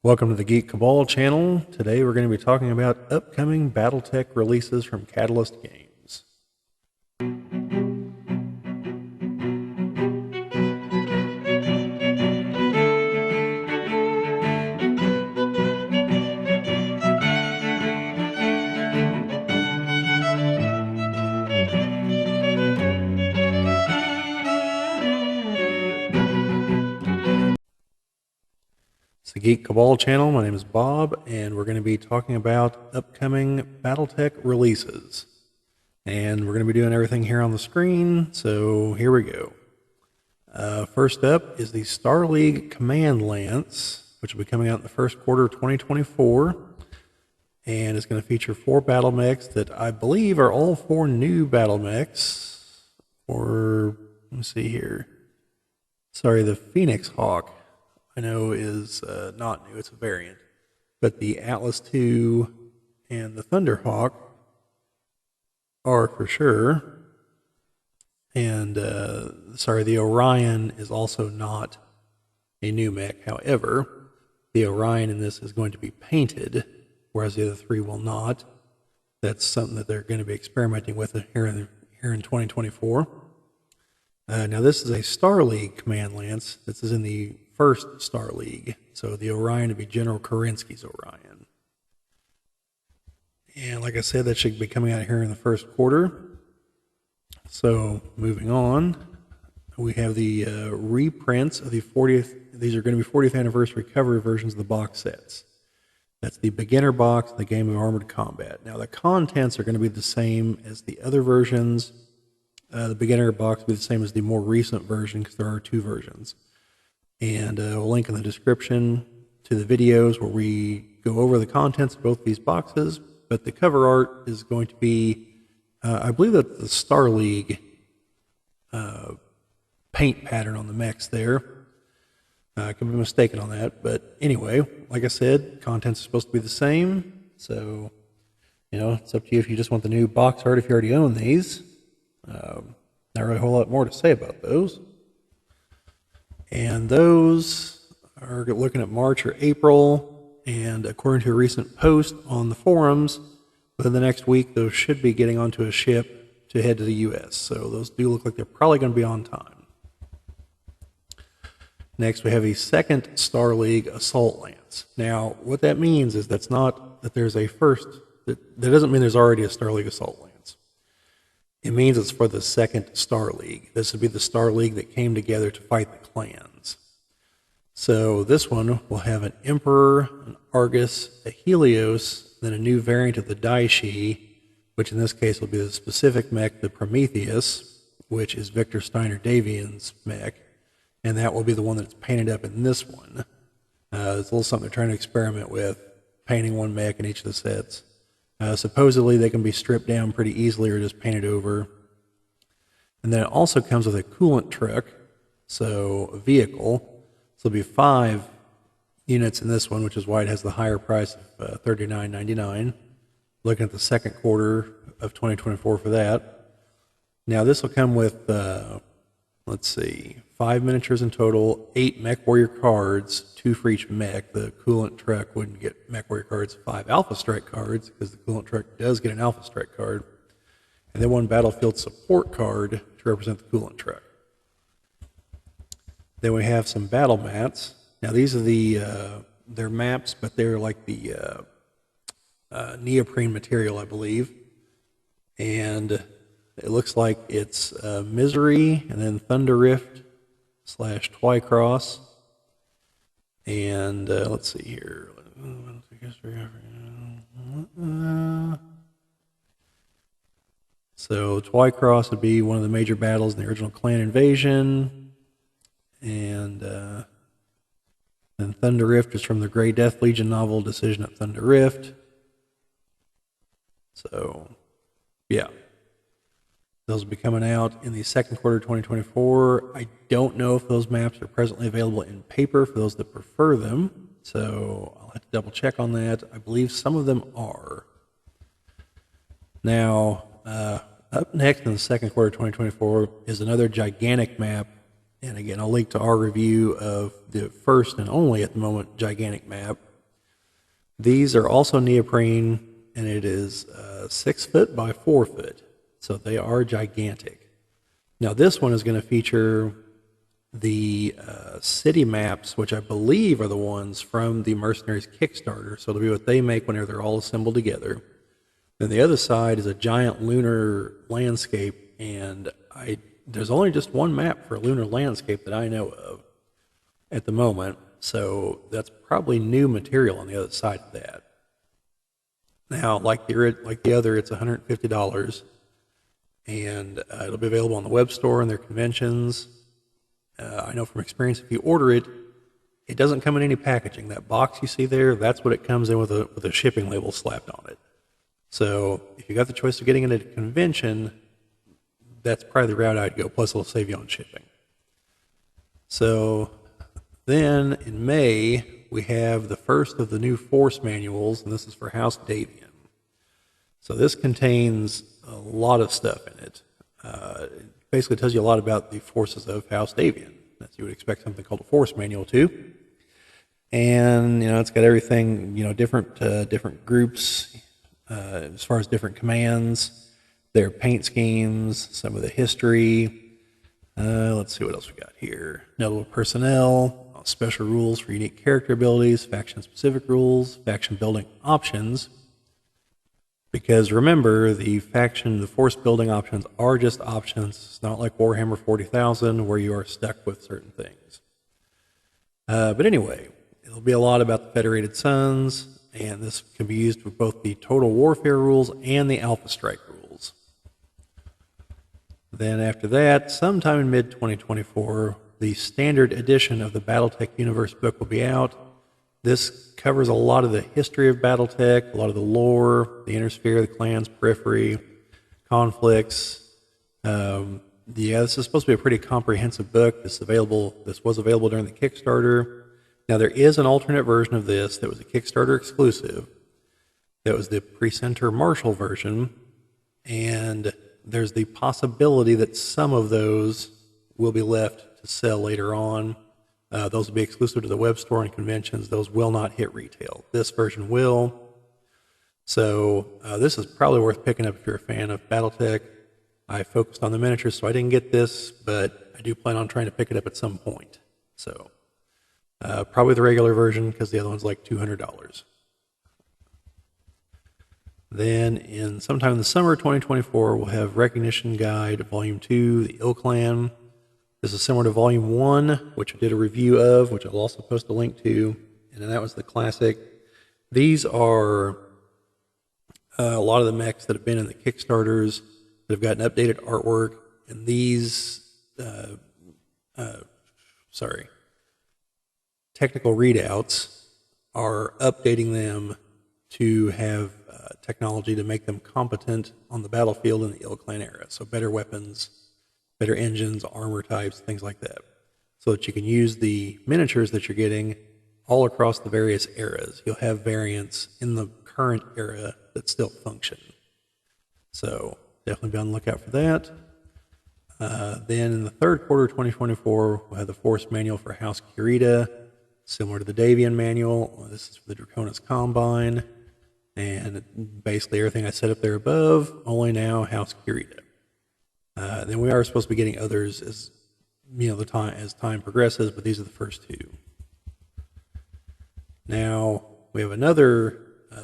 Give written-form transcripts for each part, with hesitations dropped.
Welcome to the Geek Cabal channel. Today we're going to be talking about upcoming BattleTech releases from Catalyst Games. It's the Geek Cabal channel. My name is Bob, and we're going to be talking about upcoming BattleTech releases. And we're going to be doing everything here on the screen, so here we go. First up is the Star League Command Lance, which will be coming out in the first quarter of 2024. And it's going to feature 4 battle mechs that I believe are all 4 new battle mechs. Or, let me see here. Sorry, the Phoenix Hawk, I know, is not new, it's a variant. But the Atlas II and the Thunderhawk are for sure. And, sorry, the Orion is also not a new mech. However, the Orion in this is going to be painted, whereas the other 3 will not. That's something that they're going to be experimenting with here in 2024. Now, this is a Star League Command Lance. This is in the first Star League. So the Orion would be General Kerensky's Orion. And like I said, that should be coming out here in the first quarter. So moving on, we have the reprints of the 40th. These are going to be 40th anniversary cover versions of the box sets. That's the beginner box, the Game of Armored Combat. Now the contents are going to be the same as the other versions. The beginner box will be the same as the more recent version because there are 2 versions. And we'll link in the description to the videos where we go over the contents of both these boxes. But the cover art is going to be, I believe that's the Star League paint pattern on the mechs there. I could be mistaken on that. But anyway, like I said, contents are supposed to be the same. So, you know, it's up to you if you just want the new box art if you already own these. Not really a whole lot more to say about those. And those are looking at March or April. And according to a recent post on the forums, within the next week, those should be getting onto a ship to head to the U.S. So those do look like they're probably going to be on time. Next, we have a second Star League Assault Lance. Now, what that means is that's not that there's a first, that doesn't mean there's already a Star League Assault Lance. It means it's for the second Star League. This would be the Star League that came together to fight the clans. So this one will have an Emperor, an Argus, a Helios, then a new variant of the Daishi, which in this case will be the specific mech, the Prometheus, which is Victor Steiner Davian's mech, and that will be the one that's painted up in this one. It's a little something they're trying to experiment with, painting one mech in each of the sets. Supposedly they can be stripped down pretty easily or just painted over. And then it also comes with a coolant truck, so a vehicle. So there'll be 5 units in this one, which is why it has the higher price of $39.99. Looking at the second quarter of 2024 for that. Now this will come with, let's see, 5 miniatures in total, 8 Mech Warrior cards, 2 for each mech. The coolant truck wouldn't get Mech Warrior cards, 5 Alpha Strike cards, because the coolant truck does get an Alpha Strike card. And then 1 Battlefield Support card to represent the coolant truck. Then we have some battle mats. Now these are they're maps, but they're like the neoprene material, I believe. And it looks like it's Misery, and then Thunder Rift / Twycross. And let's see here. So Twycross would be one of the major battles in the original clan invasion. And then Thunder Rift is from the Grey Death Legion novel Decision at Thunder Rift. So, yeah. Those will be coming out in the second quarter of 2024. I don't know if those maps are presently available in paper for those that prefer them. So I'll have to double check on that. I believe some of them are. Now, up next in the second quarter of 2024 is another gigantic map. And again, I'll link to our review of the first and only, at the moment, gigantic map. These are also neoprene, and it is 6 foot by 4 foot, so they are gigantic. Now this one is going to feature the city maps, which I believe are the ones from the Mercenaries Kickstarter, so it'll be what they make whenever they're all assembled together. Then the other side is a giant lunar landscape, and there's only just one map for a lunar landscape that I know of at the moment, so that's probably new material on the other side of that. Now, like the other, it's $150, and it'll be available on the web store and their conventions. I know from experience, if you order it, it doesn't come in any packaging. That box you see there, that's what it comes in with a shipping label slapped on it. So if you got the choice of getting it at a convention, that's probably the route I'd go, plus it'll save you on shipping. So then in May, we have the first of the new force manuals, and this is for House Davian. So this contains a lot of stuff in it. It basically tells you a lot about the forces of House Davian, as you would expect something called a force manual to. And, it's got everything, different groups, as far as different commands, their paint schemes, some of the history. Let's see what else we got here. Notable personnel, special rules for unique character abilities, faction-specific rules, faction building options. Because remember, the force building options are just options. It's not like Warhammer 40,000 where you are stuck with certain things. But anyway, it'll be a lot about the Federated Suns, and this can be used with both the Total Warfare rules and the Alpha Strike rules. Then after that, sometime in mid-2024, the standard edition of the BattleTech Universe book will be out. This covers a lot of the history of BattleTech, a lot of the lore, the Inner Sphere, the clans, periphery, conflicts. This is supposed to be a pretty comprehensive book. This was available during the Kickstarter. Now there is an alternate version of this that was a Kickstarter exclusive. That was the Precentor Marshall version, and there's the possibility that some of those will be left to sell later on. Those will be exclusive to the web store and conventions. Those will not hit retail. This version will. So this is probably worth picking up if you're a fan of BattleTech. I focused on the miniatures, so I didn't get this, but I do plan on trying to pick it up at some point. So probably the regular version, because the other one's like $200. Then sometime in the summer of 2024, we'll have Recognition Guide Volume 2, the Ill Clan. This is similar to Volume 1, which I did a review of, which I'll also post a link to, and then that was the classic. These are a lot of the mechs that have been in the Kickstarters that have gotten updated artwork, and these, technical readouts are updating them to have technology to make them competent on the battlefield in the Ill Clan era. So better weapons, better engines, armor types, things like that. So that you can use the miniatures that you're getting all across the various eras. You'll have variants in the current era that still function. So definitely be on the lookout for that. Then in the third quarter of 2024, we'll have the Force Manual for House Kurita, similar to the Davian Manual. This is for the Draconis Combine. And basically everything I said up there above, only now House Kurita. Then we are supposed to be getting others as as time progresses, but these are the first two. Now we have another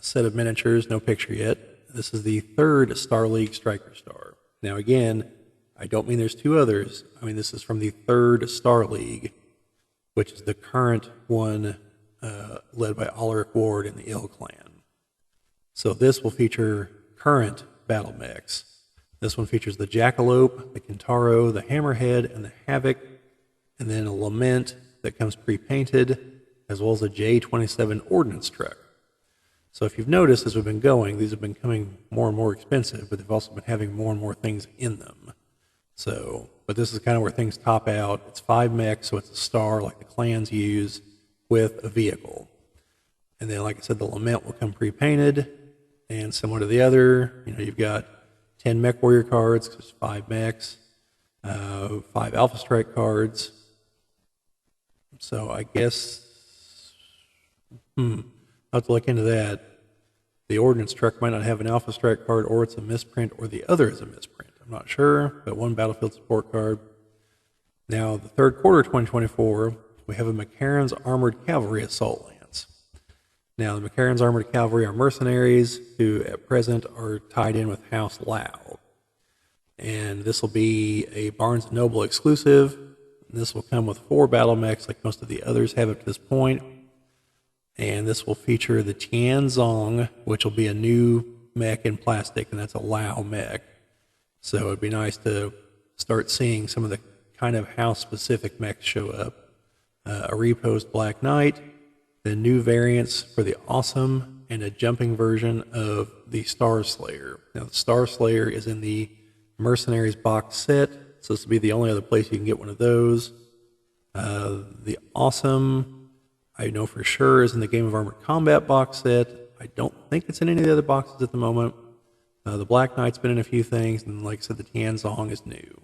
set of miniatures, no picture yet. This is the third Star League Striker Star. Now again, I don't mean there's two others. I mean this is from the third Star League, which is the current one led by Alaric Ward in the Ill Clan. So this will feature current battle mechs. This one features the Jackalope, the Kintaro, the Hammerhead, and the Havoc, and then a Lament that comes pre-painted, as well as a J-27 ordnance truck. So if you've noticed as we've been going, these have been becoming more and more expensive, but they've also been having more and more things in them. So, but this is kind of where things top out. It's 5 mechs, so it's a star like the clans use with a vehicle. And then, like I said, the Lament will come pre-painted, and similar to the other, you've got 10 Mech Warrior cards, because there's 5 mechs, 5 Alpha Strike cards. So I guess, I'll have to look into that. The ordnance truck might not have an alpha strike card, or it's a misprint, or the other is a misprint. I'm not sure, but one battlefield support card. Now, the third quarter of 2024, we have a McCarran's Armored Cavalry Assault Lance. Now, the McCarran's Armored Cavalry are mercenaries who, at present, are tied in with House Lau. And this will be a Barnes & Noble exclusive. This will come with 4 battle mechs like most of the others have up to this point. And this will feature the Tianzong, which will be a new mech in plastic, and that's a Lau mech. So it'd be nice to start seeing some of the kind of house-specific mechs show up. A reposed Black Knight, the new variants for the Awesome, and a jumping version of the Star Slayer. Now, the Star Slayer is in the Mercenaries box set, so this will be the only other place you can get one of those. The Awesome, I know for sure, is in the Game of Armored Combat box set. I don't think it's in any of the other boxes at the moment. The Black Knight's been in a few things, and like I said, the Tianzong is new.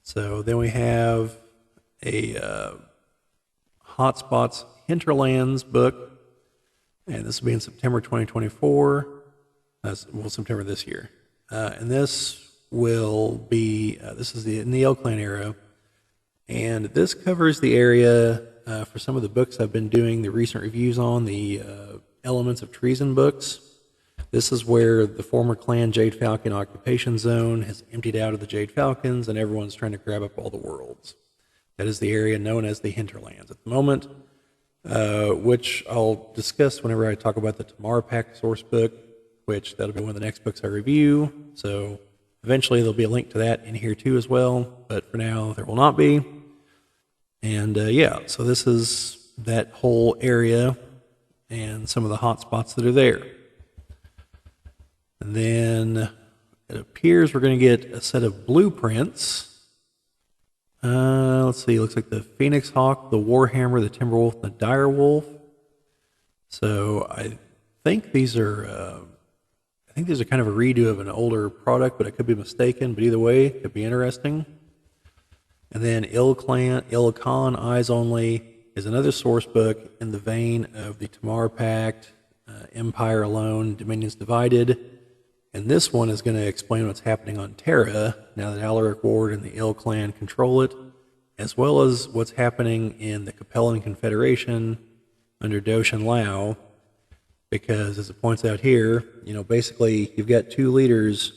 So then we have a Hotspots Hinterlands book, and this will be in September 2024. September this year. And this will be, this is in the L-Clan era, and this covers the area for some of the books I've been doing the recent reviews on, the Elements of Treason books. This is where the former clan Jade Falcon occupation zone has emptied out of the Jade Falcons, and everyone's trying to grab up all the worlds. That is the area known as the Hinterlands at the moment, which I'll discuss whenever I talk about the Tamar Pack source book, which that'll be one of the next books I review. So eventually there'll be a link to that in here too as well, but for now there will not be. And yeah, so this is that whole area and some of the hot spots that are there. And then it appears we're going to get a set of blueprints. Let's see, it looks like the Phoenix Hawk, the Warhammer, the Timberwolf, and the Dire Wolf. So I think these are kind of a redo of an older product, but I could be mistaken. But either way, it could be interesting. And then Il-Khan Eyes Only is another source book in the vein of the Tamar Pact, Empire Alone, Dominions Divided. And this one is going to explain what's happening on Terra now that Alaric Ward and the Il-Clan control it, as well as what's happening in the Capellan Confederation under Doshin Lau. Because, as it points out here, basically you've got 2 leaders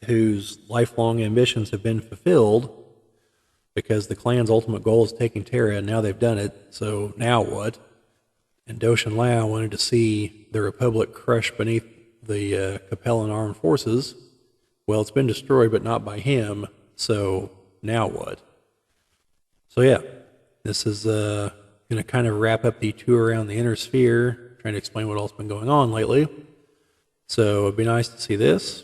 whose lifelong ambitions have been fulfilled because the clan's ultimate goal is taking Terra, and now they've done it, so now what? And Doshin Lau wanted to see the Republic crushed beneath the Capellan armed forces. Well, it's been destroyed, but not by him, so now what? So yeah, this is going to kind of wrap up the tour around the inner sphere, trying to explain what all's been going on lately. So it'd be nice to see this,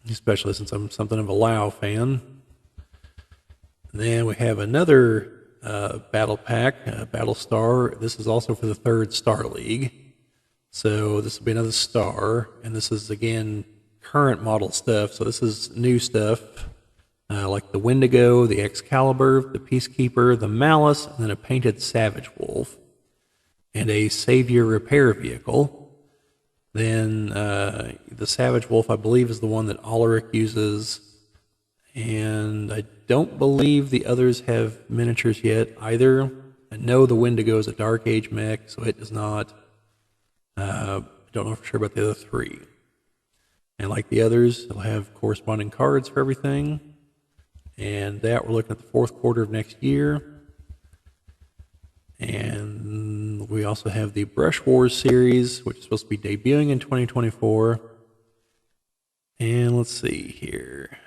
especially since I'm something of a Lau fan. And then we have another battle pack, Battlestar. This is also for the 3rd Star League. So this will be another star, and this is, again, current model stuff. So this is new stuff, like the Wendigo, the Excalibur, the Peacekeeper, the Malice, and then a painted Savage Wolf, and a Savior repair vehicle. Then the Savage Wolf, I believe, is the one that Alaric uses, and I don't believe the others have miniatures yet either. I know the Wendigo is a Dark Age mech, so it does not. I don't know for sure about the other 3. And like the others, it'll have corresponding cards for everything. And that we're looking at the 4th quarter of next year. And we also have the Brush Wars series, which is supposed to be debuting in 2024. And let's see here.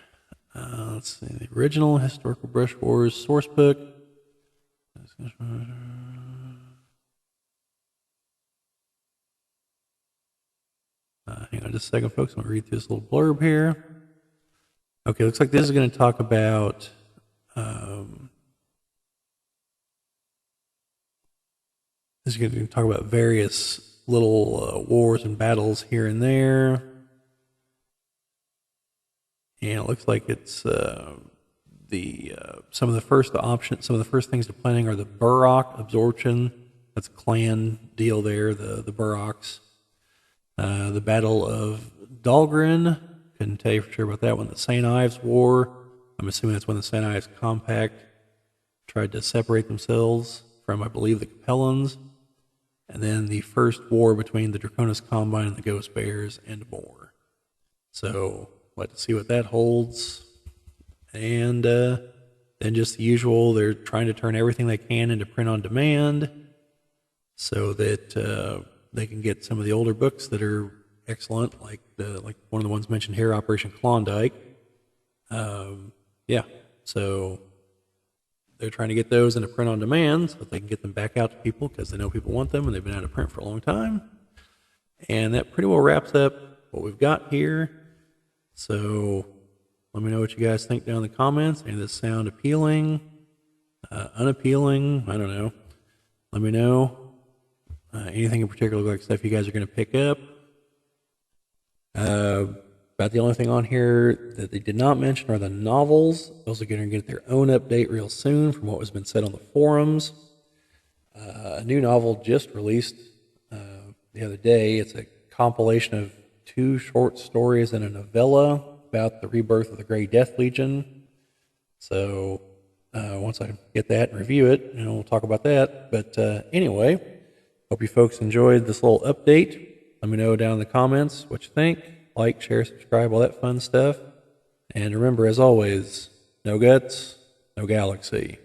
Let's see, the original Historical Brush Wars source book. Hang on just a second, folks. I'm going to read through this little blurb here. Okay, looks like this is going to talk about various little wars and battles here and there. And it looks like it's some of the first options, some of the first things they're planning are the Burrock absorption That's a clan deal there, the Burrocks. The Battle of Dahlgren, couldn't tell you for sure about that one. The St. Ives War, I'm assuming that's when the St. Ives Compact tried to separate themselves from, I believe, the Capellans. And then the first war between the Draconis Combine and the Ghost Bears and more. So, like to see what that holds. And then just the usual, they're trying to turn everything they can into print on demand so that they can get some of the older books that are excellent, like one of the ones mentioned here, Operation Klondike. Yeah, so they're trying to get those into print on demand so that they can get them back out to people because they know people want them and they've been out of print for a long time. And that pretty well wraps up what we've got here. So let me know what you guys think down in the comments. Any of this sound appealing, unappealing? I don't know. Let me know. Anything in particular, like stuff you guys are going to pick up. About the only thing on here that they did not mention are the novels. Those are going to get their own update real soon from what has been said on the forums. A new novel just released the other day. It's a compilation of 2 short stories and a novella about the rebirth of the Grey Death Legion. So once I get that and review it, we'll talk about that. But anyway, hope you folks enjoyed this little update. Let me know down in the comments what you think. Like, share, subscribe, all that fun stuff. And remember, as always, no guts, no galaxy.